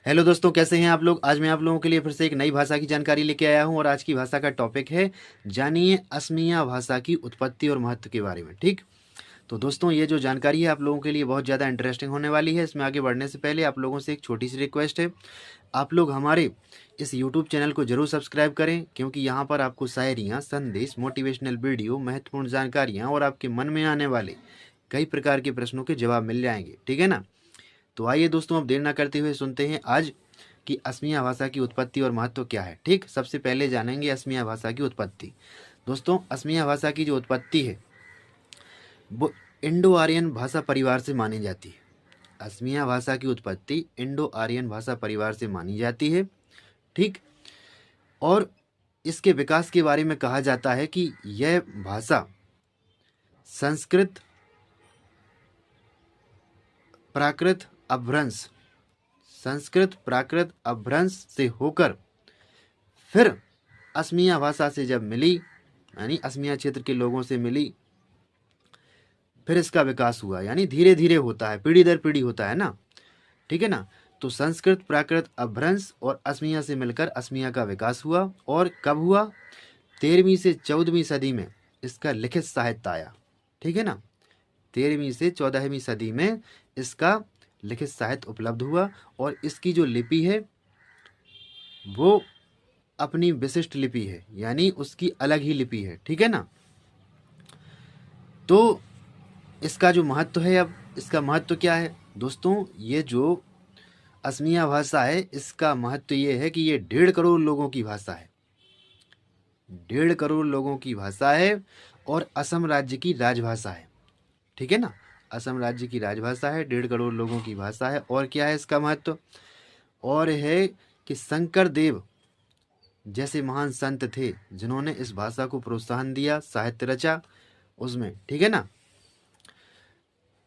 Hello दोस्तों, कैसे हैं आप लोग। आज मैं आप लोगों के लिए फिर से एक नई भाषा की जानकारी लेके आया हूं और आज की भाषा का टॉपिक है जानिए असमिया भाषा की उत्पत्ति और महत्व के बारे में। ठीक, तो दोस्तों ये जो जानकारी है आप लोगों के लिए बहुत ज़्यादा इंटरेस्टिंग होने वाली है। इसमें आगे बढ़ने से पहले आप लोगों से एक छोटी सी रिक्वेस्ट है, आप लोग हमारे इस यूट्यूब चैनल को जरूर सब्सक्राइब करें, क्योंकि यहाँ पर आपको शायरियाँ, संदेश, मोटिवेशनल वीडियो, महत्वपूर्ण जानकारियाँ और आपके मन में आने वाले कई प्रकार के प्रश्नों के जवाब मिल जाएंगे। ठीक है ना। तो आइए दोस्तों, अब देर ना करते हुए सुनते हैं आज की असमिया भाषा की उत्पत्ति और महत्व क्या है। ठीक, सबसे पहले जानेंगे असमिया भाषा की उत्पत्ति। दोस्तों, असमिया भाषा की जो उत्पत्ति है वो इंडो आर्यन भाषा परिवार से मानी जाती है। असमिया भाषा की उत्पत्ति इंडो आर्यन भाषा परिवार से मानी जाती है। ठीक, और इसके विकास के बारे में कहा जाता है कि यह भाषा संस्कृत प्राकृत अपभ्रंश संस्कृत प्राकृत अपभ्रंश से होकर फिर असमिया भाषा से जब मिली, यानी असमिया क्षेत्र के लोगों से मिली, फिर इसका विकास हुआ। यानी धीरे धीरे होता है, पीढ़ी दर पीढ़ी होता है ना। ठीक है ना। तो संस्कृत प्राकृत अपभ्रंश और असमिया से मिलकर असमिया का विकास हुआ। और कब हुआ? 13वीं से 14वीं सदी में इसका लिखित साहित्य आया। ठीक है ना। 13वीं से 14वीं सदी में इसका लिखित साहित्य उपलब्ध हुआ और इसकी जो लिपि है वो अपनी विशिष्ट लिपि है, यानी उसकी अलग ही लिपि है। ठीक है ना। तो इसका जो महत्व है, अब इसका महत्व क्या है दोस्तों, ये जो असमिया भाषा है इसका महत्व ये है कि ये 1.5 करोड़ लोगों की भाषा है। 1.5 करोड़ लोगों की भाषा है और असम राज्य की राजभाषा है। ठीक है ना। असम राज्य की राजभाषा है, 1.5 करोड़ लोगों की भाषा है। और क्या है इसका महत्व? और है कि शंकर देव जैसे महान संत थे जिन्होंने इस भाषा को प्रोत्साहन दिया, साहित्य रचा उसमें। ठीक है ना।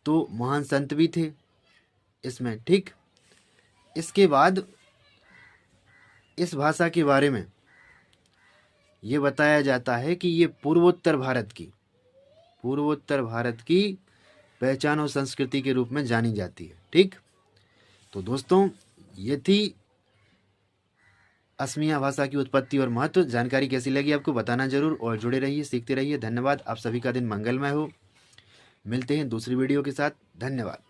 तो महान संत भी थे इसमें। ठीक, इसके बाद इस भाषा के बारे में ये बताया जाता है कि ये पूर्वोत्तर भारत की पहचान और संस्कृति के रूप में जानी जाती है। ठीक, तो दोस्तों ये थी असमिया भाषा की उत्पत्ति और महत्व। जानकारी कैसी लगी आपको बताना जरूर और जुड़े रहिए, सीखते रहिए। धन्यवाद। आप सभी का दिन मंगलमय हो। मिलते हैं दूसरी वीडियो के साथ। धन्यवाद।